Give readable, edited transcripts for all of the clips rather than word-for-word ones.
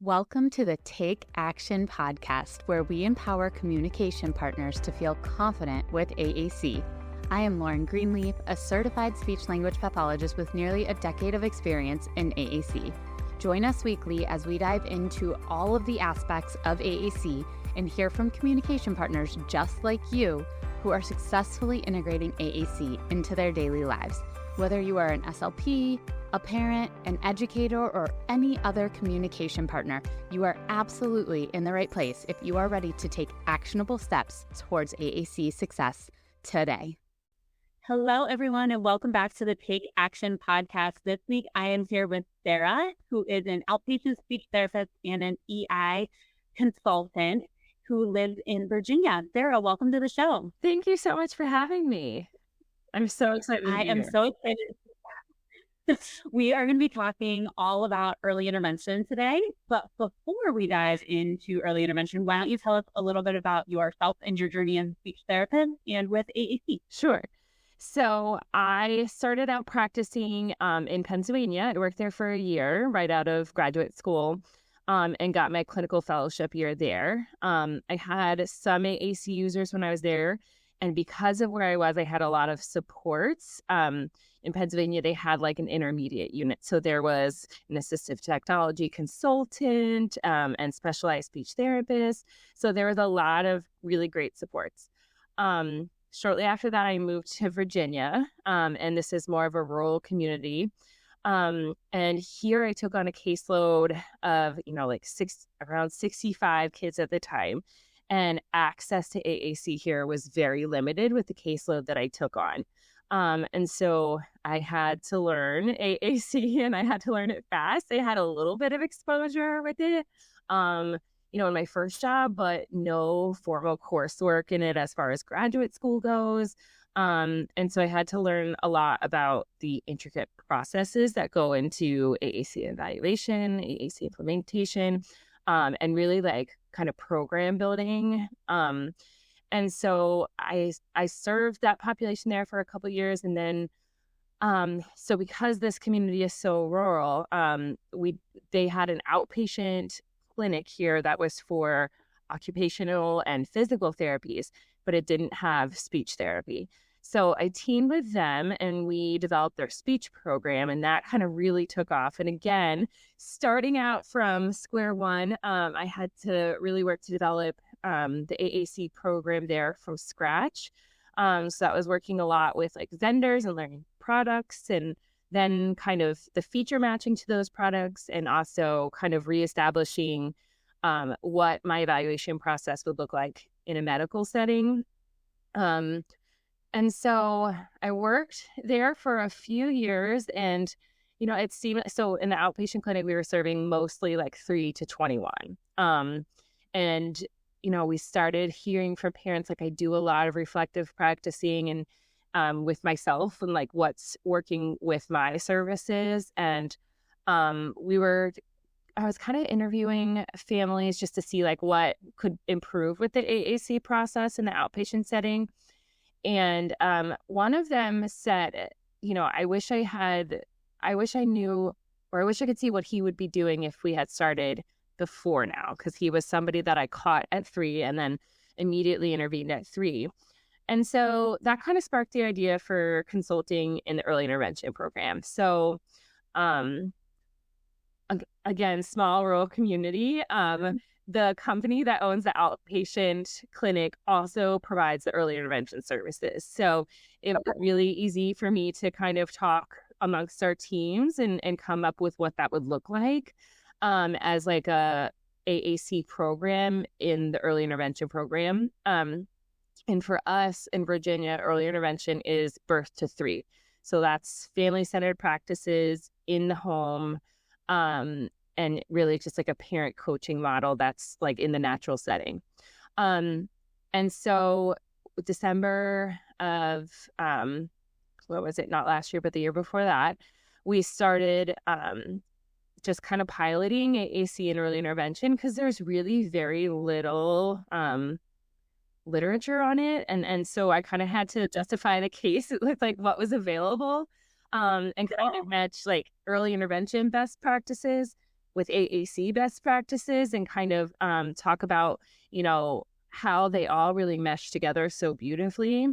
Welcome to the Take Action podcast, where we empower communication partners to feel confident with AAC. I am Lauren Greenleaf, a certified speech-language pathologist with nearly a decade of experience in AAC. Join us weekly as we dive into all of the aspects of AAC and hear from communication partners just like you who are successfully integrating AAC into their daily lives. Whether you are an SLP, a parent, an educator, or any other communication partner, you are absolutely in the right place if you are ready to take actionable steps towards AAC success today. Hello, everyone, and welcome back to the Take Action podcast. This week, I am here with Sara, who is an outpatient speech therapist and an EI consultant who lives in Virginia. Sara, welcome to the show. Thank you so much for having me. I'm so excited. I am so excited. We are going to be talking all about early intervention today. But before we dive into early intervention, why don't you tell us a little bit about yourself and your journey in speech therapy and with AAC? Sure. So I started out practicing in Pennsylvania. I worked there for a year right out of graduate school and got my clinical fellowship year there. I had some AAC users when I was there. And because of where I was, I had a lot of supports. In Pennsylvania, they had like an intermediate unit. So there was an assistive technology consultant and specialized speech therapist. So there was a lot of really great supports. Shortly after that, I moved to Virginia, and this is more of a rural community. And here I took on a caseload of, around 65 kids at the time. And access to AAC here was very limited with the caseload that I took on. And so I had to learn AAC, and I had to learn it fast. I had a little bit of exposure with it, in my first job, but no formal coursework in it as far as graduate school goes. And so I had to learn a lot about the intricate processes that go into AAC evaluation, AAC implementation, and really kind of program building. And so I served that population there for a couple of years. And then, so because this community is so rural, they had an outpatient clinic here that was for occupational and physical therapies, but it didn't have speech therapy. So I teamed with them and we developed their speech program, and that kind of really took off. And again, starting out from square one, I had to really work to develop the AAC program there from scratch. So that was working a lot with vendors and learning products, and then kind of the feature matching to those products, and also kind of reestablishing what my evaluation process would look like in a medical setting. And so I worked there for a few years, and, it seemed, so in the outpatient clinic, we were serving mostly 3 to 21. And, we started hearing from parents, I do a lot of reflective practicing and with myself and what's working with my services. And I was kind of interviewing families just to see what could improve with the AAC process in the outpatient setting. And one of them said, I wish I knew, or I wish I could see what he would be doing if we had started before now, because he was somebody that I caught at 3 and then immediately intervened at 3. And so that kind of sparked the idea for consulting in the early intervention program. So again, small rural community. The company that owns the outpatient clinic also provides the early intervention services. So it was really easy for me to kind of talk amongst our teams and come up with what that would look like as a AAC program in the early intervention program. And for us in Virginia, early intervention is birth to 3. So that's family-centered practices in the home, and really just a parent coaching model that's in the natural setting. And so December of, not last year, but the year before that, we started just kind of piloting AAC and early intervention, because there's really very little literature on it. And so I kind of had to justify the case with what was available and kind of match early intervention best practices with AAC best practices and kind of talk about, how they all really mesh together so beautifully.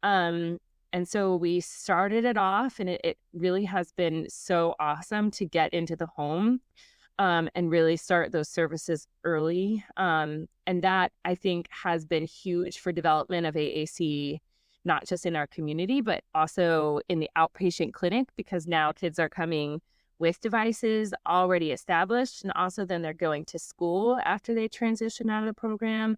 And so we started it off, and it really has been so awesome to get into the home and really start those services early. And that, I think, has been huge for development of AAC, not just in our community, but also in the outpatient clinic, because now kids are coming with devices already established, and also then they're going to school after they transition out of the program,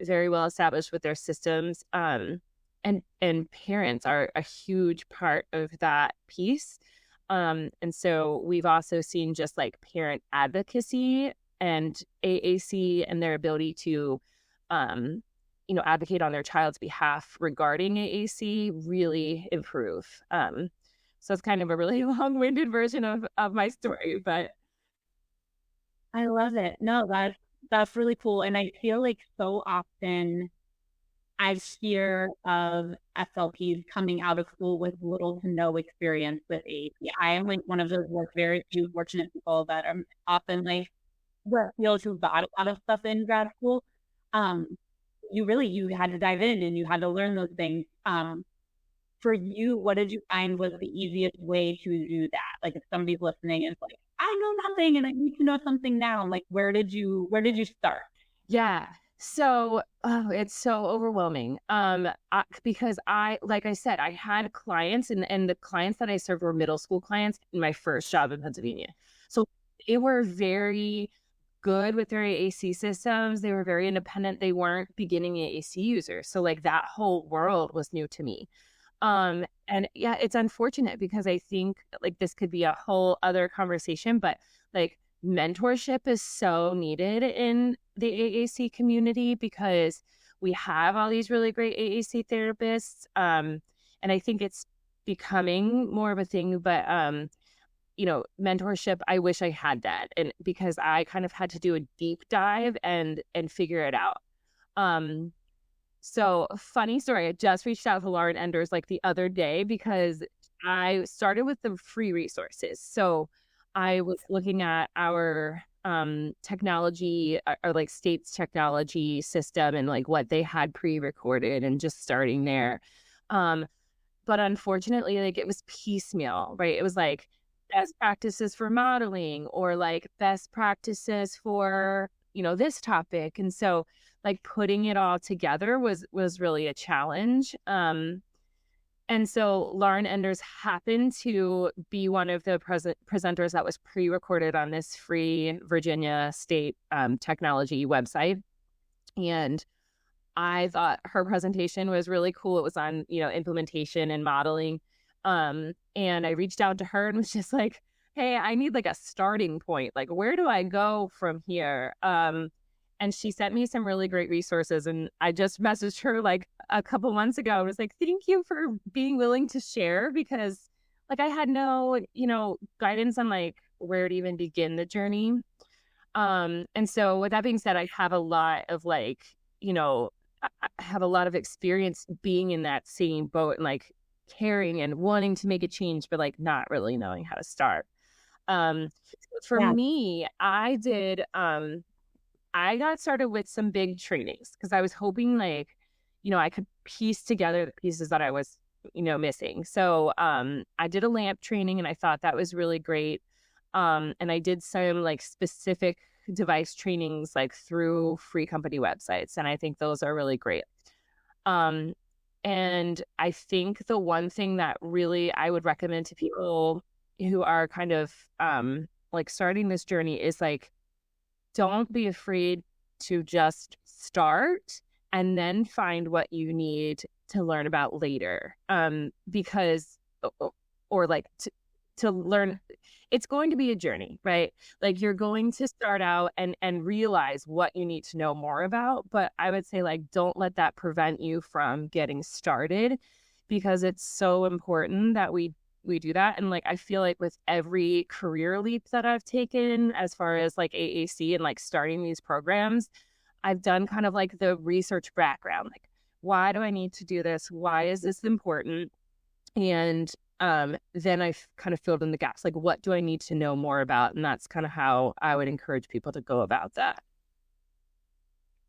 very well established with their systems. And parents are a huge part of that piece. And so we've also seen just like parent advocacy and AAC and their ability to, advocate on their child's behalf regarding AAC really improve. So it's kind of a really long-winded version of my story, but I love it. No, that's really cool. And I feel like so often I hear of SLPs coming out of school with little to no experience with AAC. I am like one of those very few fortunate people that are often like feel who got a lot of stuff in grad school. You had to dive in and you had to learn those things. For you, what did you find was the easiest way to do that? Like if somebody's listening and it's like, I know nothing and I need to know something now. Like where did you start? Yeah. So it's so overwhelming. Because like I said, I had clients and the clients that I served were middle school clients in my first job in Pennsylvania. So they were very good with their AAC systems. They were very independent. They weren't beginning AAC users. So like that whole world was new to me. And yeah, it's unfortunate because I think like this could be a whole other conversation, but like mentorship is so needed in the AAC community because we have all these really great AAC therapists. And I think it's becoming more of a thing, but, mentorship, I wish I had that. And because I kind of had to do a deep dive and figure it out. So funny story, I just reached out to Lauren Enders like the other day because I started with the free resources. So I was looking at our technology, or like state's technology system and like what they had pre-recorded and just starting there. But unfortunately, like it was piecemeal, right? It was like best practices for modeling or like best practices for, this topic. And so like putting it all together was really a challenge. And so Lauren Enders happened to be one of the presenters that was pre-recorded on this free Virginia state technology website. And I thought her presentation was really cool. It was on, implementation and modeling. And I reached out to her and was just like, hey, I need like a starting point. Like, where do I go from here? And she sent me some really great resources. And I just messaged her like a couple months ago. I was like, thank you for being willing to share, because like I had no, guidance on like where to even begin the journey. And so with that being said, I have a lot of like, I have a lot of experience being in that same boat and like caring and wanting to make a change, but like not really knowing how to start. For me, I did, I got started with some big trainings because I was hoping like, I could piece together the pieces that I was, missing. So I did a LAMP training and I thought that was really great. And I did some like specific device trainings like through free company websites. And I think those are really great. And I think the one thing that really I would recommend to people who are kind of like starting this journey is like, don't be afraid to just start and then find what you need to learn about later. Because, or like to learn, it's going to be a journey, right? Like you're going to start out and realize what you need to know more about. But I would say like, don't let that prevent you from getting started, because it's so important that we do that. And like, I feel like with every career leap that I've taken, as far as like AAC and like starting these programs, I've done kind of like the research background. Like, why do I need to do this? Why is this important? And then I've kind of filled in the gaps. Like, what do I need to know more about? And that's kind of how I would encourage people to go about that.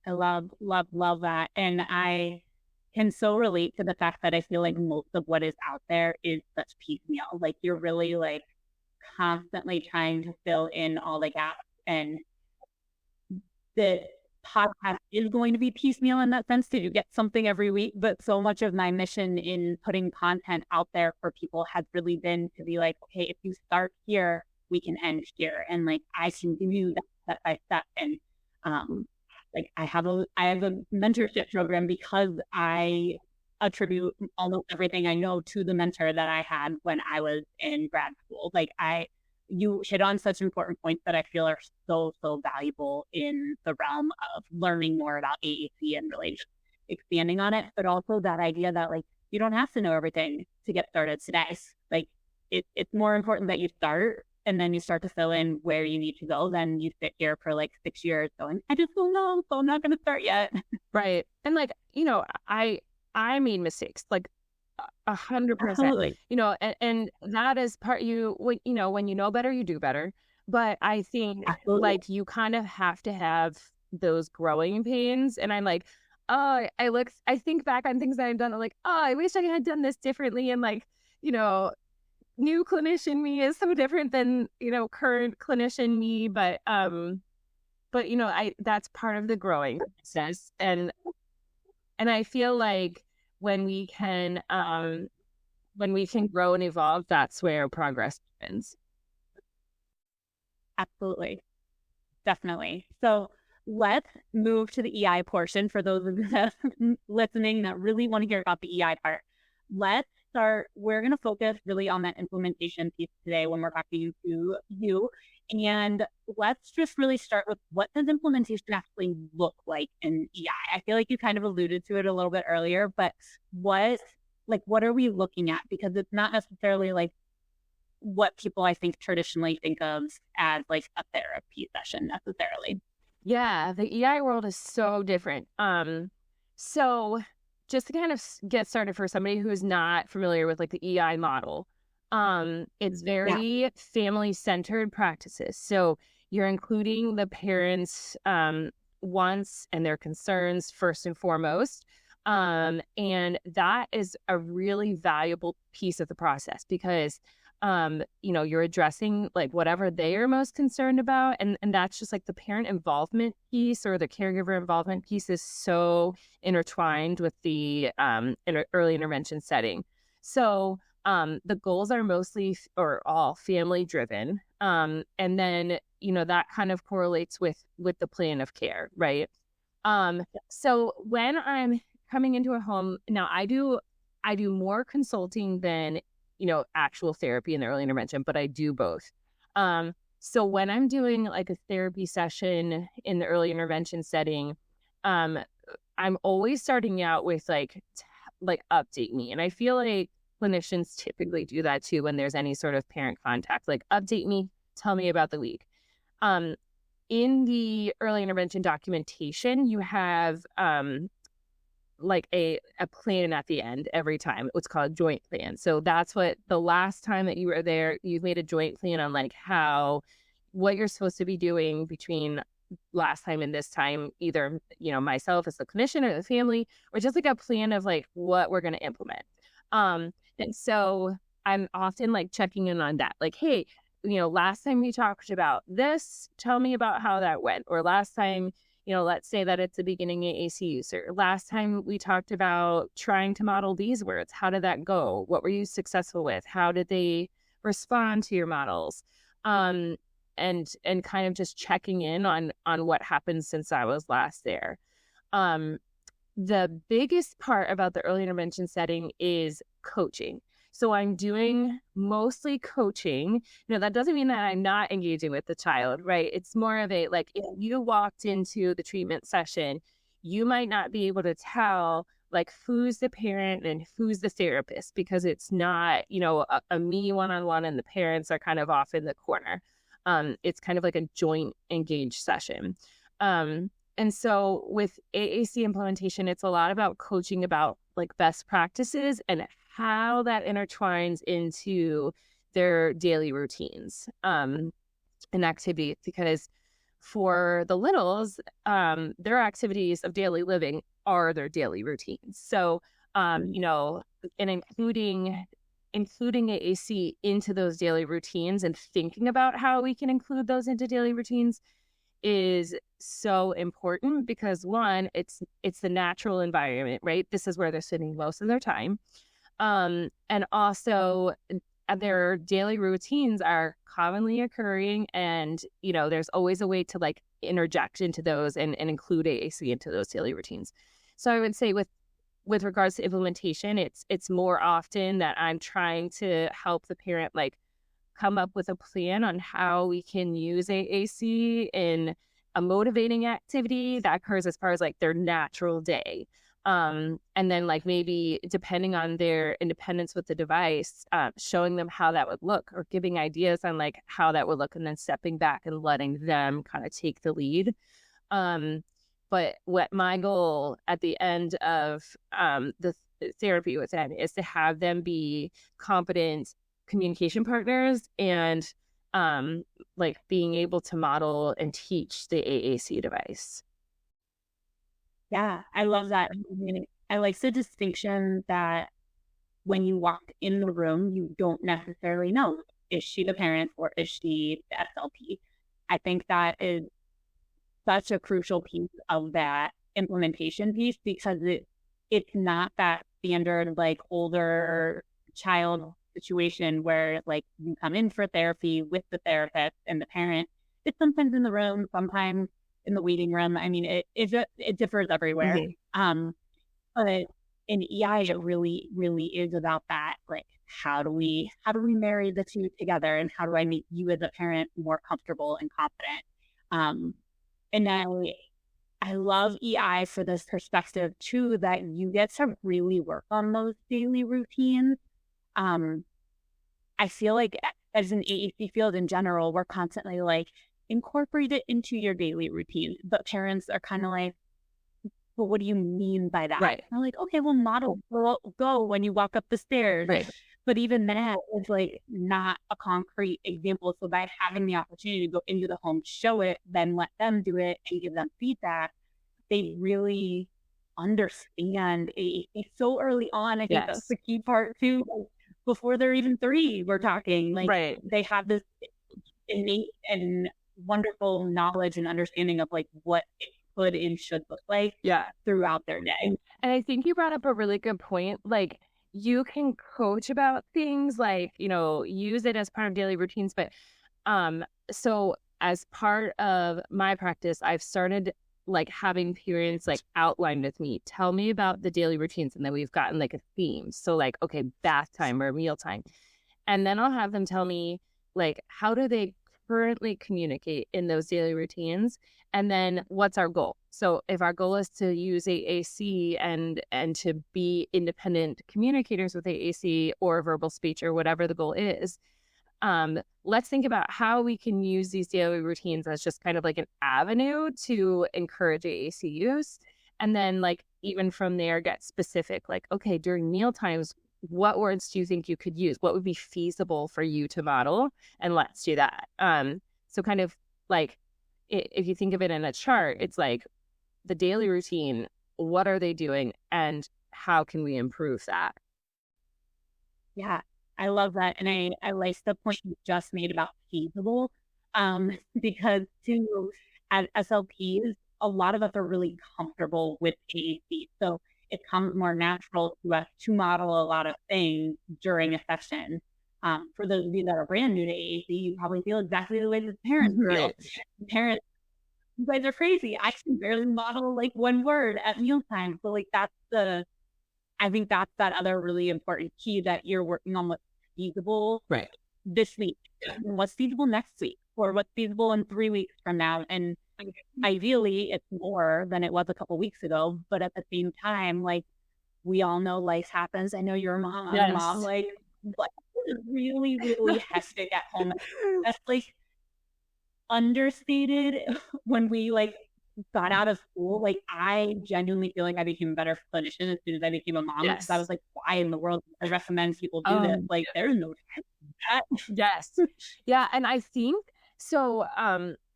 I love that. And I can so relate to the fact that I feel like most of what is out there is such piecemeal. Like, you're really like constantly trying to fill in all the gaps, and the podcast is going to be piecemeal in that sense, to you get something every week. But so much of my mission in putting content out there for people has really been to be like, okay, if you start here, we can end here, and like I can give you that step by step. And like I have a mentorship program because I attribute almost everything I know to the mentor that I had when I was in grad school. Like you hit on such important points that I feel are so valuable in the realm of learning more about AAC and really expanding on it. But also that idea that like you don't have to know everything to get started today. Like it's more important that you start, and then you start to fill in where you need to go. Then you sit here for like 6 years going, I just don't know, so I'm not going to start yet. Right. And like, I made mistakes, like 100%. Absolutely. And that is part when you know better, you do better. But I think like you kind of have to have those growing pains. And I'm like, I think back on things that I've done. I'm like, I wish I had done this differently. And like, new clinician me is so different than, current clinician me. But that's part of the growing process. And I feel like when we can grow and evolve, that's where progress happens. Absolutely. Definitely. So let's move to the EI portion for those of you listening that really want to hear about the EI part. Let's start. We're going to focus really on that implementation piece today when we're talking to you. And let's just really start with, what does implementation actually look like in EI? I feel like you kind of alluded to it a little bit earlier, but what are we looking at? Because it's not necessarily like what people I think traditionally think of as like a therapy session necessarily. Yeah, the EI world is so different. So just to kind of get started for somebody who is not familiar with like the EI model, it's very family-centered practices. So you're including the parents' wants and their concerns first and foremost. And that is a really valuable piece of the process because, you're addressing like whatever they are most concerned about. And that's just like the parent involvement piece or the caregiver involvement piece is so intertwined with the early intervention setting. So the goals are mostly or all family driven. And then, that kind of correlates with the plan of care, right? So when I'm coming into a home, now I do more consulting than, actual therapy in the early intervention, but I do both. So when I'm doing like a therapy session in the early intervention setting, I'm always starting out with like update me. And I feel like clinicians typically do that too when there's any sort of parent contact, like update me, tell me about the week. In the early intervention documentation, you have like a plan at the end every time. It's called a joint plan. So that's what the last time that you were there, you've made a joint plan on like what you're supposed to be doing between last time and this time, either, myself as the clinician or the family, or just like a plan of like what we're going to implement. And so I'm often like checking in on that. Like, hey, last time we talked about this, tell me about how that went. Or last time, let's say that it's a beginning AAC user. Last time we talked about trying to model these words. How did that go? What were you successful with? How did they respond to your models? And kind of just checking in on what happened since I was last there. The biggest part about the early intervention setting is coaching. So I'm doing mostly coaching. That doesn't mean that I'm not engaging with the child, right? It's more of a, like, if you walked into the treatment session, you might not be able to tell, like, who's the parent and who's the therapist, because it's not, a me one-on-one and the parents are kind of off in the corner. It's kind of like a joint engaged session. And so with AAC implementation, it's a lot about coaching about like best practices and how that intertwines into their daily routines and activities. Because for the littles, their activities of daily living are their daily routines. So, you know, and including AAC into those daily routines and thinking about how we can include those into daily routines is so important, because one, it's the natural environment, right? This is where they're spending most of their time. And also their daily routines are commonly occurring, and, you know, there's always a way to like interject into those and include AAC into those daily routines. So I would say with regards to implementation, it's more often that I'm trying to help the parent like come up with a plan on how we can use AAC in a motivating activity that occurs as far as like their natural day. And then like maybe depending on their independence with the device, showing them how that would look, or giving ideas on like how that would look, and then stepping back and letting them kind of take the lead. But what my goal at the end of the therapy with them is to have them be competent communication partners and like being able to model and teach the AAC device. Yeah, I love that. I mean, I like the distinction that when you walk in the room, you don't necessarily know, is she the parent or is she the SLP? I think that is such a crucial piece of that implementation piece, because it's not that standard like older child situation where like you come in for therapy with the therapist and the parent. It's sometimes in the room, sometimes in the waiting room. I mean, it differs everywhere. Mm-hmm. But in EI, it really, really is about that. Like, how do we marry the two together, and how do I make you as a parent more comfortable and confident? And I love EI for this perspective too, that you get to really work on those daily routines. I feel like as an AAC field in general, we're constantly like, incorporate it into your daily routine. But parents are kind of like, well, what do you mean by that? Right. I'm like, okay, well, model, go when you walk up the stairs. Right. But even that is like not a concrete example. So by having the opportunity to go into the home, show it, then let them do it and give them feedback, they really understand AAC so early on. I think that's the key part too. Before they're even 3, we're talking like they have this innate and wonderful knowledge and understanding of like what it could and should look like throughout their day. And I think you brought up a really good point. Like, you can coach about things like, you know, use it as part of daily routines. But so as part of my practice, I've started like having parents like outline with me, tell me about the daily routines. And then we've gotten like a theme. So like, okay, bath time or meal time. And then I'll have them tell me like, how do they currently communicate in those daily routines? And then what's our goal? So if our goal is to use AAC and to be independent communicators with AAC or verbal speech or whatever the goal is, let's think about how we can use these daily routines as just kind of like an avenue to encourage AAC use. And then like even from there, get specific, like, okay, during meal times, what words do you think you could use? What would be feasible for you to model? And let's do that. So kind of like, if you think of it in a chart, it's like the daily routine, what are they doing and how can we improve that? Yeah, I love that. And I like the point you just made about feasible, because too, as SLPs, a lot of us are really comfortable with AAC. So it comes more natural to us to model a lot of things during a session. For those of you that are brand new to AAC, you probably feel exactly the way that the parents feel. Parents, you guys are crazy. I can barely model like one word at mealtime. So like I think that's that other really important key, that you're working on what's feasible this week, and what's feasible next week, or what's feasible in 3 weeks from now. And ideally it's more than it was a couple weeks ago, but at the same time, like, we all know life happens. I know you're a mom. I'm a mom. Like it's really, really hectic at home. That's like understated when we like got out of school, like I genuinely feel like I became a better clinician as soon as I became a mom. Because I was like, why in the world I recommend people do this? Like there's no time for that. Yes. Yeah. And I think so.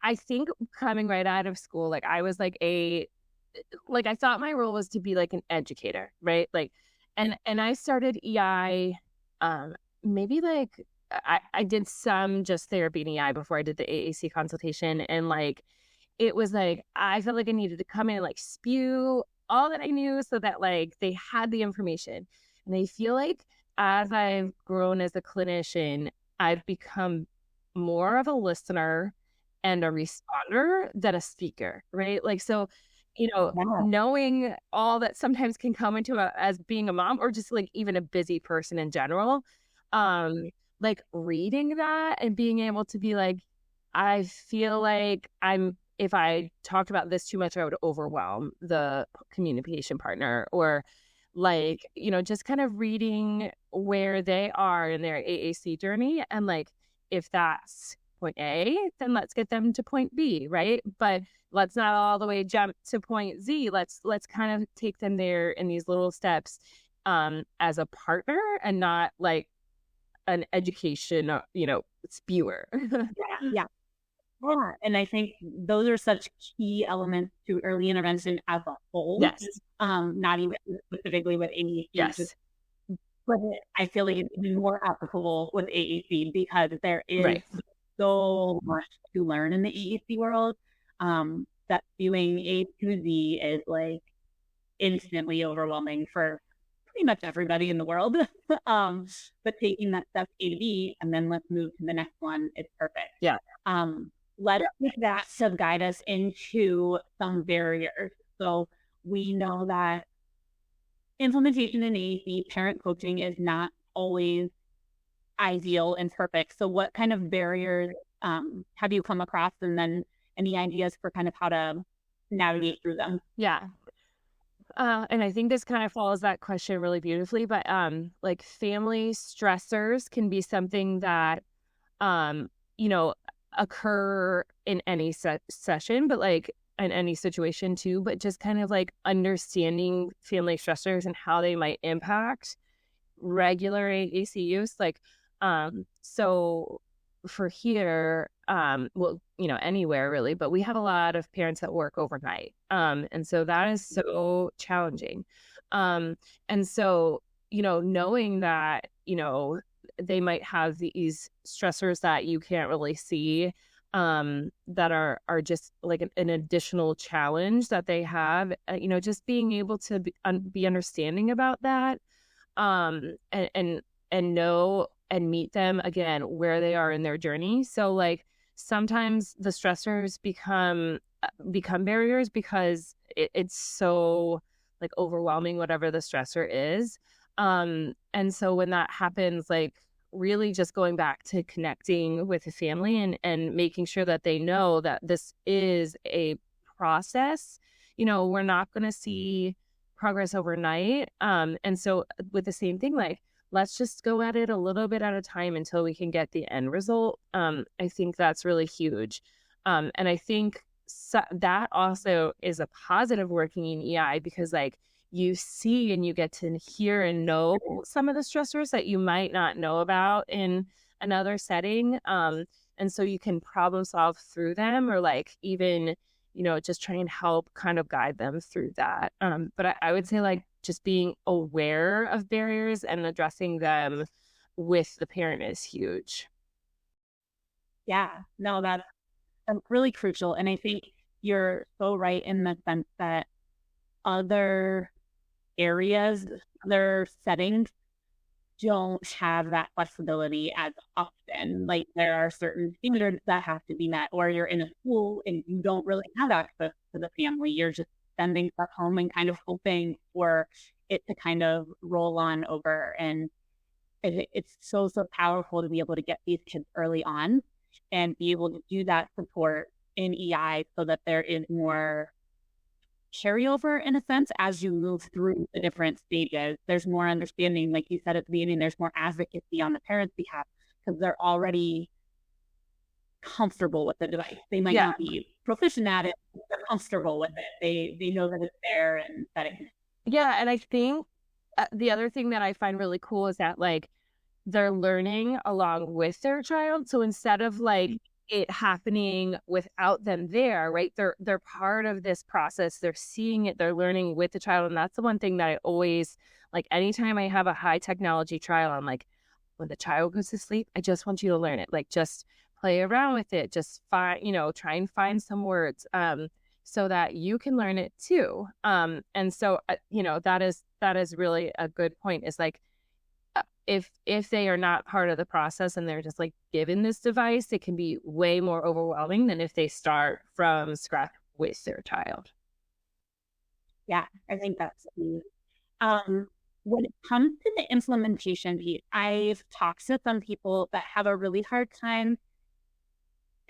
I think coming right out of school, like I was like I thought my role was to be like an educator, right? Like, and I started EI, maybe like I did some just therapy in EI before I did the AAC consultation, and like it was like I felt like I needed to come in and like spew all that I knew so that like they had the information, and I feel like as I've grown as a clinician, I've become more of a listener and a responder than a speaker, right? Like, so, knowing all that sometimes can come into as being a mom or just like even a busy person in general, like reading that and being able to be like, I feel like if I talked about this too much, I would overwhelm the communication partner, or like, just kind of reading where they are in their AAC journey. And like, if that's point A, then let's get them to point B, right? But let's not all the way jump to point Z. Let's kind of take them there in these little steps as a partner and not like an education, spewer. Yeah. And I think those are such key elements to early intervention as a whole. Yes. Not even specifically with AAC. Yes. But I feel like it's even more applicable with AAC because there is so much to learn in the AAC world. That doing A to Z is like instantly overwhelming for pretty much everybody in the world. But taking that step A to B and then let's move to the next one, it's perfect. Yeah. Let that sub guide us into some barriers. So we know that implementation in AAC, parent coaching is not always ideal and perfect. So what kind of barriers have you come across, and then any ideas for kind of how to navigate through them? Yeah. And I think this kind of follows that question really beautifully, but like family stressors can be something that, occur in any session, but like in any situation too, but just kind of like understanding family stressors and how they might impact regular AAC use. Like, so for here, anywhere really, but we have a lot of parents that work overnight. And so that is so challenging. And so, knowing that, they might have these stressors that you can't really see, that are just like an additional challenge that they have, just being able to be understanding about that, and know and meet them again where they are in their journey. So like sometimes the stressors become barriers because it's so like overwhelming, whatever the stressor is. And so when that happens, like really just going back to connecting with the family and making sure that they know that this is a process. We're not going to see progress overnight. And so with the same thing, like, let's just go at it a little bit at a time until we can get the end result. I think that's really huge. And I think that also is a positive working in EI because like you see and you get to hear and know some of the stressors that you might not know about in another setting. And so you can problem solve through them, or like even, just try and help kind of guide them through that. But I would say like just being aware of barriers and addressing them with the parent is huge. Yeah, no, that's really crucial. And I think you're so right in the sense that other areas, other settings don't have that flexibility as often. Like there are certain standards that have to be met, or you're in a school and you don't really have access to the family. You're just sending stuff home and kind of hoping for it to kind of roll on over. And it's so powerful to be able to get these kids early on and be able to do that support in EI so that there is more carryover in a sense as you move through the different stages. There's more understanding, like you said at the beginning, there's more advocacy on the parents' behalf because they're already comfortable with the device. They might not be proficient at it, but they're comfortable with it. They know that it's there and that it. Yeah, and I think the other thing that I find really cool is that like they're learning along with their child. So instead of like it happening without them there, right? They're part of this process. They're seeing it. They're learning with the child, and that's the one thing that I always like. Anytime I have a high technology trial, I'm like, when the child goes to sleep, I just want you to learn it. Like just play around with it. Just find, try and find some words. So that you can learn it too. And so, that is really a good point, is like, if they are not part of the process and they're just like given this device, it can be way more overwhelming than if they start from scratch with their child. Yeah, I think that's key. When it comes to the implementation piece, I've talked to some people that have a really hard time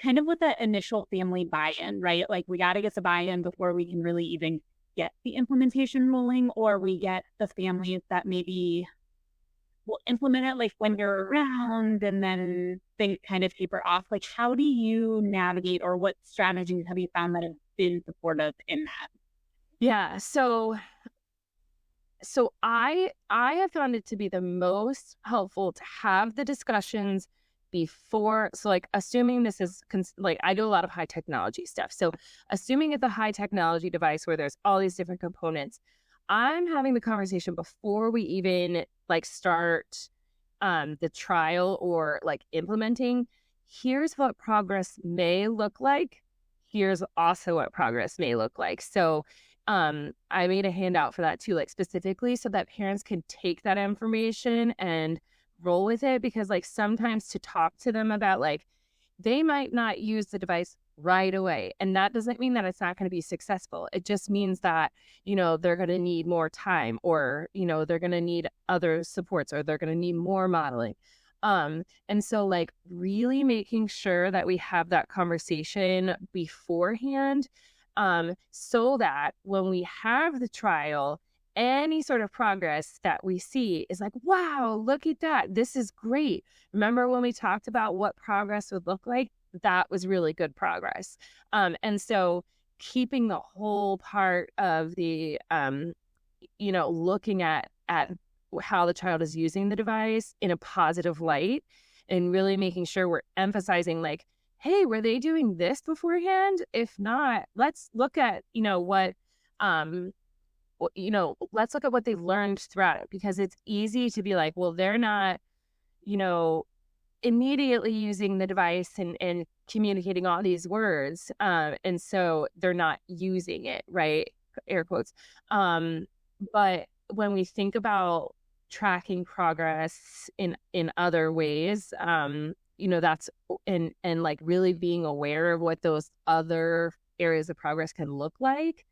kind of with that initial family buy-in, right? Like we got to get the buy-in before we can really even get the implementation rolling, or we get the families that maybe will implement it like when you're around and then they kind of taper off. Like how do you navigate, or what strategies have you found that have been supportive in that? Yeah. So I have found it to be the most helpful to have the discussions before. So like assuming this is like I do a lot of high technology stuff. So assuming it's a high technology device where there's all these different components, I'm having the conversation before we even like start the trial or like implementing. Here's what progress may look like. Here's also what progress may look like. So I made a handout for that too, like specifically so that parents can take that information and roll with it, because like sometimes to talk to them about like they might not use the device right away, and that doesn't mean that it's not going to be successful. It just means that they're going to need more time, or they're going to need other supports, or they're going to need more modeling. And so like really making sure that we have that conversation beforehand, so that when we have the trial, any sort of progress that we see is like, wow, look at that. This is great. Remember when we talked about what progress would look like? That was really good progress. And so keeping the whole part of the, looking at how the child is using the device in a positive light, and really making sure we're emphasizing like, hey, were they doing this beforehand? If not, let's look at, let's look at what they've learned throughout it, because it's easy to be like, well, they're not, immediately using the device and communicating all these words. And so they're not using it, right? Air quotes. But when we think about tracking progress in other ways, that's and like really being aware of what those other areas of progress can look like,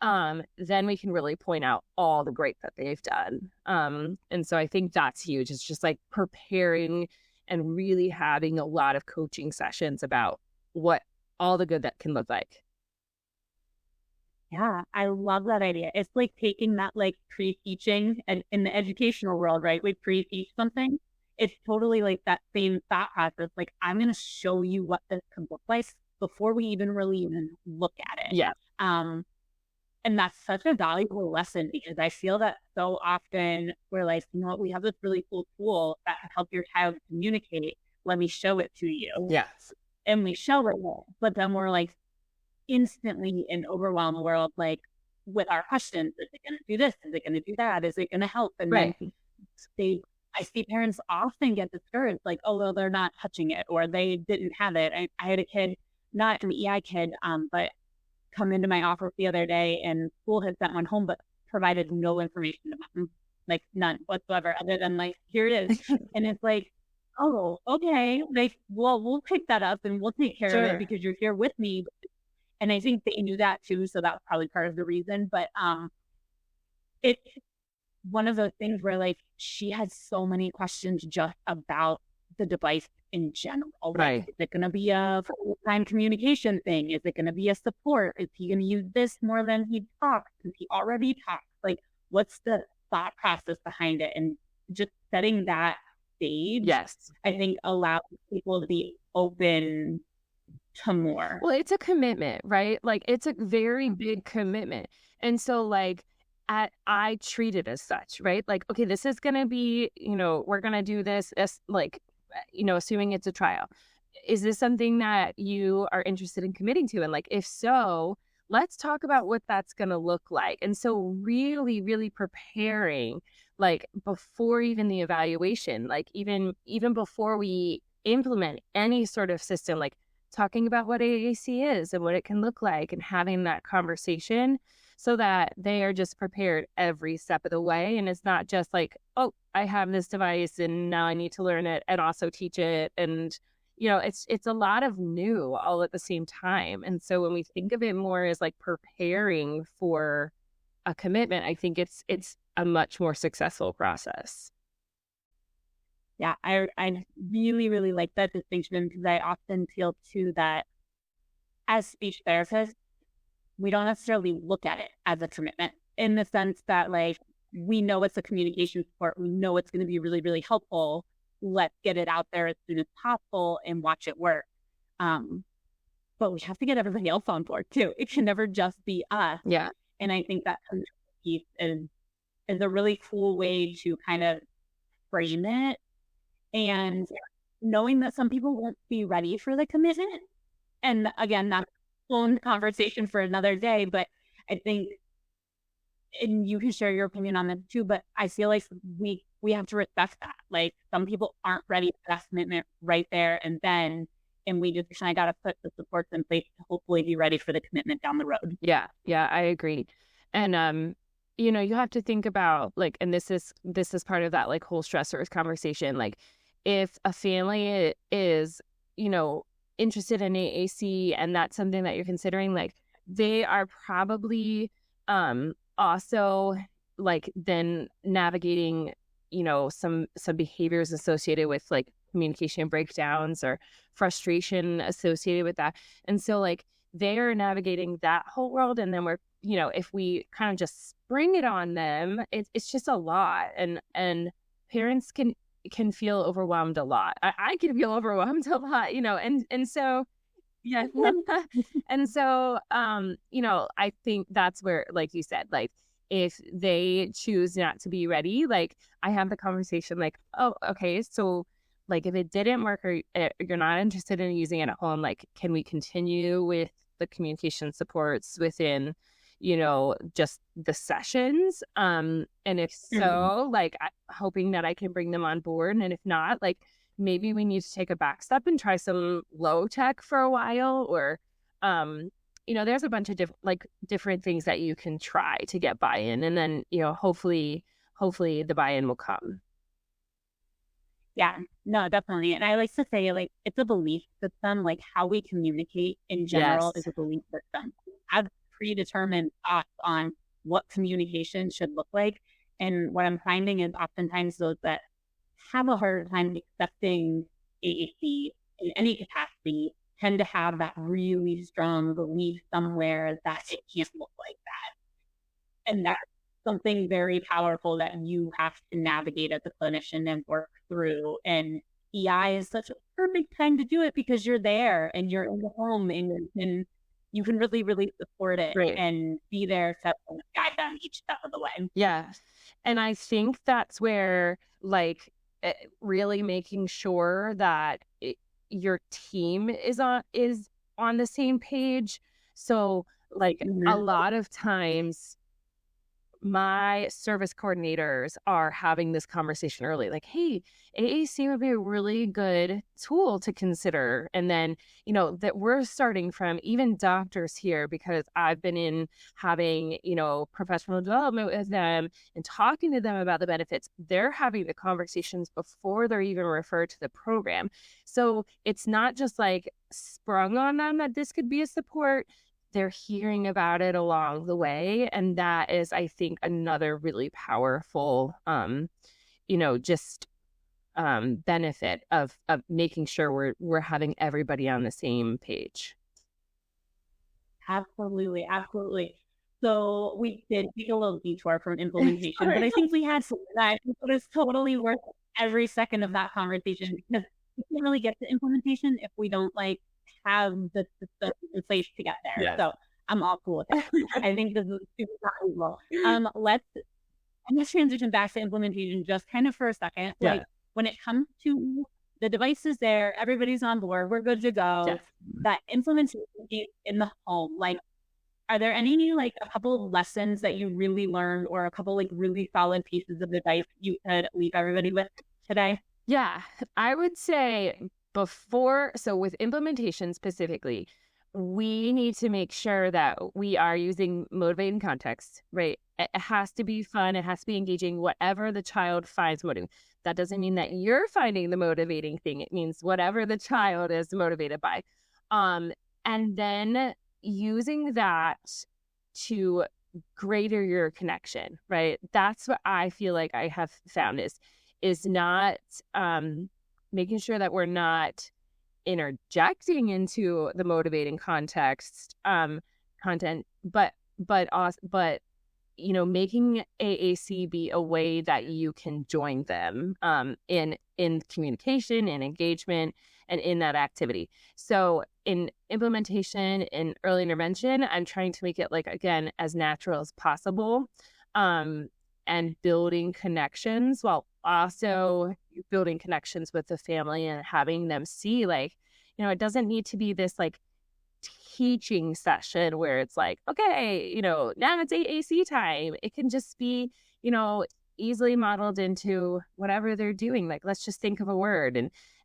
then we can really point out all the great that they've done. And so I think that's huge. It's just like preparing and really having a lot of coaching sessions about what all the good that can look like. Yeah, I love that idea. It's like taking that like pre-teaching, and in the educational world, right? We pre-teach something. It's totally like that same thought process. Like, I'm going to show you what this could look like before we even really even look at it. Yeah. And that's such a valuable lesson, because I feel that so often we're like, we have this really cool tool that can help your child communicate. Let me show it to you. Yes. And we show it, but then we're like instantly in overwhelmed world, like with our questions. Is it going to do this? Is it going to do that? Is it going to help? And right. then I see parents often get discouraged, like, oh, well, they're not touching it, or they didn't have it. I had a kid, not an EI kid, but come into my office the other day, and school had sent one home, but provided no information about them, like none whatsoever, other than like, here it is. And it's like, oh, okay, we'll pick that up and we'll take care of it because you're here with me. And I think they knew that too, so that was probably part of the reason. But it's one of those things where like she had so many questions just about the device in general. Right. Like, is it going to be a full-time communication thing? Is it going to be a support? Is he going to use this more than he talks? Because he already talks. Like, what's the thought process behind it? And just setting that stage, yes, I think allows people to be open to more. Well, it's a commitment, right? Like, it's a very big commitment. And so, like, I treat it as such, right? Like, okay, this is going to be, we're going to do this as, like, assuming it's a trial. Is this something that you are interested in committing to? And, like, if so, let's talk about what that's going to look like. And so really, really preparing, like, before even the evaluation, like, even before we implement any sort of system, like, talking about what AAC is and what it can look like and having that conversation so that they are just prepared every step of the way. And it's not just like, oh, I have this device and now I need to learn it and also teach it. And, it's a lot of new all at the same time. And so when we think of it more as like preparing for a commitment, I think it's a much more successful process. Yeah, I really, really like that distinction because I often feel too that as speech therapists, we don't necessarily look at it as a commitment in the sense that, like, we know it's a communication support. We know it's going to be really, really helpful. Let's get it out there as soon as possible and watch it work. But we have to get everybody else on board too. It can never just be us. Yeah. And I think that piece is a really cool way to kind of frame it. And knowing that some people won't be ready for the commitment. And again, that's a phone conversation for another day, but I think, and you can share your opinion on this too, but I feel like we have to respect that. Like, some people aren't ready for that commitment right there and then, and we just kind of got to put the supports in place to hopefully be ready for the commitment down the road. Yeah, I agree. And you have to think about, like, and this is part of that, like, whole stressors conversation. Like, if a family is, interested in AAC and that's something that you're considering, like, they are probably also, like, then navigating, some behaviors associated with, like, communication breakdowns or frustration associated with that. And so, like, they're navigating that whole world. And then we're, if we kind of just spring it on them, it's just a lot. And parents can feel overwhelmed a lot. I can feel overwhelmed a lot, and so, yeah. And so, I think that's where, like you said, like, if they choose not to be ready, like, I have the conversation like, oh, okay, so, like, if it didn't work or you're not interested in using it at home, like, can we continue with the communication supports within, just the sessions? And if so, like, hoping that I can bring them on board. And if not, like, maybe we need to take a back step and try some low tech for a while, or, there's a bunch of different things that you can try to get buy-in. And then, hopefully the buy-in will come. Yeah, no, definitely. And I like to say, like, it's a belief system. Like, how we communicate in general is a belief system. I've predetermined thoughts on what communication should look like. And what I'm finding is oftentimes those that have a harder time accepting AAC in any capacity tend to have that really strong belief somewhere that it can't look like that. And that's something very powerful that you have to navigate as a clinician and work through. And EI is such a perfect time to do it because you're there and you're in the home and you can really, really support it and be there to guide them each step of the way. Yeah. And I think that's where, like, really making sure that your team is on the same page. So, like, a lot of times my service coordinators are having this conversation early, like, hey, AAC would be a really good tool to consider. And then, that we're starting from even doctors here, because I've been in having, professional development with them and talking to them about the benefits. They're having the conversations before they're even referred to the program. So it's not just like sprung on them that this could be a support. They're hearing about it along the way. And that is, I think, another really powerful, benefit of making sure we're having everybody on the same page. Absolutely. Absolutely. So we did take a little detour from implementation, but I think we had some that it was totally worth every second of that conversation, because we can't really get to implementation if we don't, like, have the system in place to get there. Yes. So I'm all cool with it. I think this is super valuable. I'm going to transition back to implementation just kind of for a second. Yeah. Like when it comes to the device is there, everybody's on board, we're good to go. Yes. That implementation in the home, like, are there any, like, a couple of lessons that you really learned or a couple, like, really solid pieces of advice you could leave everybody with today? Yeah, I would say so with implementation specifically, we need to make sure that we are using motivating context, right? It has to be fun. It has to be engaging, whatever the child finds motivating. That doesn't mean that you're finding the motivating thing. It means whatever the child is motivated by. And then using that to greater your connection, right? That's what I feel like I have found is not making sure that we're not interjecting into the motivating context content, but making AAC be a way that you can join them in communication and engagement and in that activity. So in implementation and early intervention, I'm trying to make it, like, again, as natural as possible, and building connections while also building connections with the family and having them see, like, it doesn't need to be this, like, teaching session where it's like, okay, now it's AAC time. It can just be, easily modeled into whatever they're doing. Like, let's just think of a word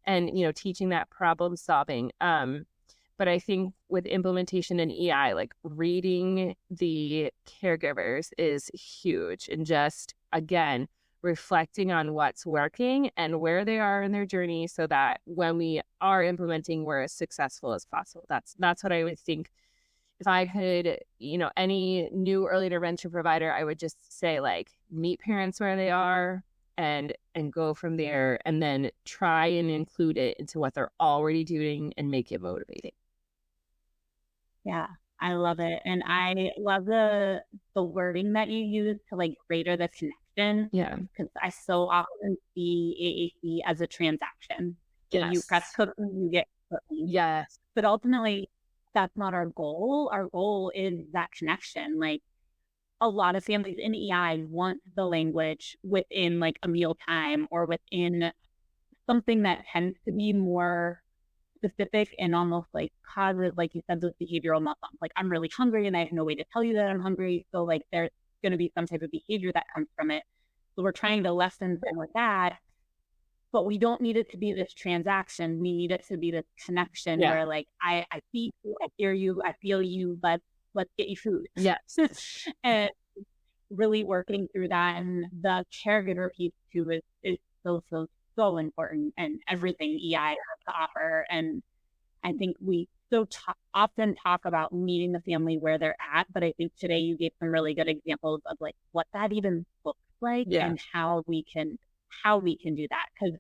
and teaching that problem solving. But I think with implementation in EI, like, reading the caregivers is huge, and just, again, reflecting on what's working and where they are in their journey so that when we are implementing, we're as successful as possible. That's what I would think. If I could, any new early intervention provider, I would just say, like, meet parents where they are and go from there, and then try and include it into what they're already doing and make it motivating. Yeah, I love it. And I love the wording that you use to, like, greater the connection. Yeah. Because I so often see AAC as a transaction. Yes. You press cookie, you get cookie. Yes. But ultimately, that's not our goal. Our goal is that connection. Like, a lot of families in EI want the language within, like, a meal time or within something that tends to be more specific and almost, like, causes, like you said, those behavioral meltdowns. Like, I'm really hungry and I have no way to tell you that I'm hungry. So, like, there's going to be some type of behavior that comes from it. So we're trying to lessen some of that, but we don't need it to be this transaction. We need it to be this connection where, like, I see you, I hear you, I feel you, let's get you food. Yes. And really working through that. And the caregiver piece too is so important, and everything EI has to offer. And I think we often talk about meeting the family where they're at, but I think today you gave some really good examples of, like, what that even looks like and how we can do that. Because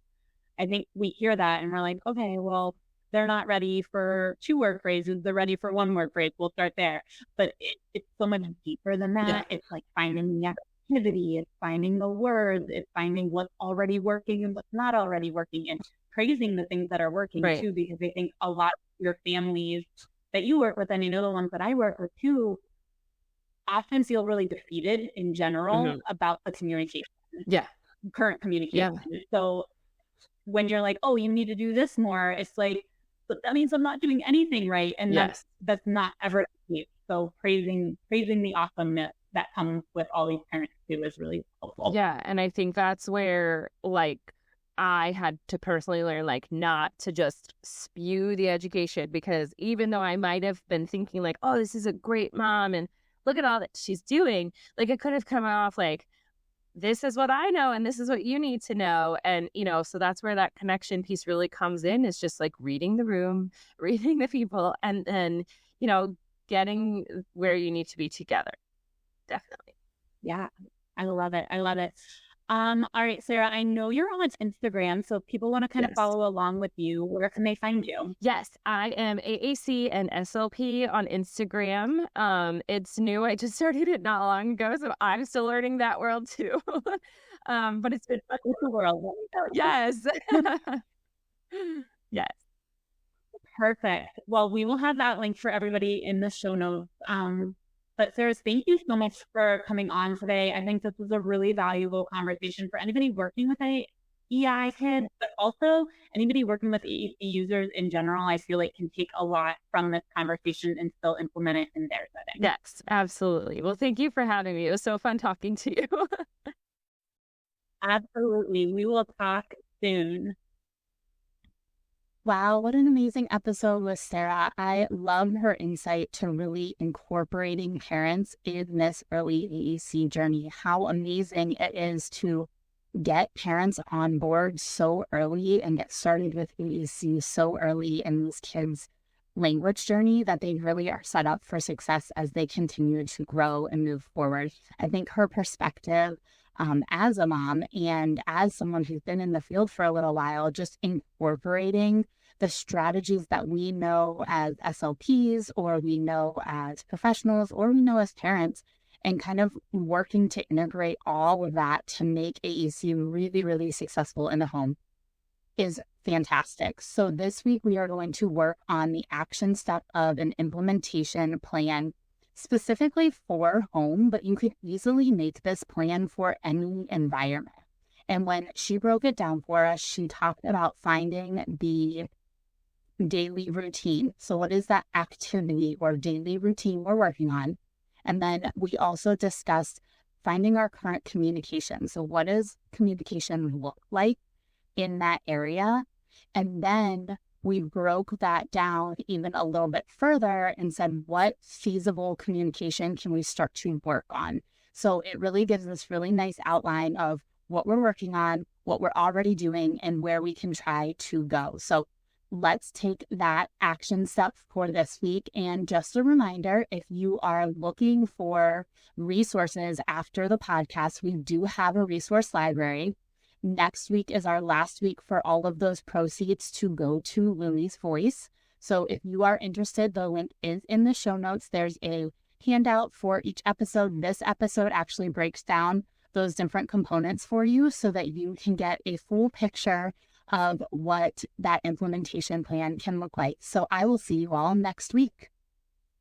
I think we hear that and we're like, okay, well, they're not ready for 2 word phrases, they're ready for 1 word phrase, we'll start there. But it's so much deeper than that. It's like finding the activity, it's finding the words, it's finding what's already working and what's not already working, and praising the things that are working too, because I think a lot of your families that you work with, and the ones that I work with too, often feel really defeated in general about the communication. Current communication. So when you're like, oh, you need to do this more, it's like, but that means I'm not doing anything right. And that's not ever the case. So praising the awesomeness that comes with all these parents too is really helpful. Yeah. And I think that's where, like, I had to personally learn, like, not to just spew the education, because even though I might have been thinking, like, oh, this is a great mom and look at all that she's doing, like, it could have come off like, this is what I know and this is what you need to know. And, so that's where that connection piece really comes in, is just, like, reading the room, reading the people, and then, getting where you need to be together. Definitely. Yeah. I love it. All right, Sara, I know you're on Instagram, so if people want to kind of follow along with you, where can they find you? Yes, I am AAC and SLP on Instagram. It's new. I just started it not long ago, so I'm still learning that world too. But it's been fun. It's a world. Yes. Yes. Perfect. Well, we will have that link for everybody in the show notes. But Sarah, thank you so much for coming on today. I think this was a really valuable conversation for anybody working with EI kids, but also anybody working with AAC users in general. I feel like can take a lot from this conversation and still implement it in their setting. Yes, absolutely. Well, thank you for having me. It was so fun talking to you. Absolutely. We will talk soon. Wow, what an amazing episode with Sara. I love her insight to really incorporating parents in this early AAC journey. How amazing it is to get parents on board so early and get started with AAC so early in these kids' language journey that they really are set up for success as they continue to grow and move forward. I think her perspective as a mom and as someone who's been in the field for a little while, just incorporating the strategies that we know as SLPs or we know as professionals or we know as parents and kind of working to integrate all of that to make AAC really, really successful in the home is fantastic. So this week we are going to work on the action step of an implementation plan specifically for home, but you could easily make this plan for any environment. And when she broke it down for us, she talked about finding the daily routine. So what is that activity or daily routine we're working on? And then we also discussed finding our current communication. So what does communication look like in that area? And then we broke that down even a little bit further and said, what feasible communication can we start to work on? So it really gives this really nice outline of what we're working on, what we're already doing, and where we can try to go. So let's take that action step for this week. And just a reminder, if you are looking for resources after the podcast, we do have a resource library. Next week is our last week for all of those proceeds to go to Lily's Voice. So if you are interested, the link is in the show notes. There's a handout for each episode. This episode actually breaks down those different components for you so that you can get a full picture of what that implementation plan can look like. So I will see you all next week.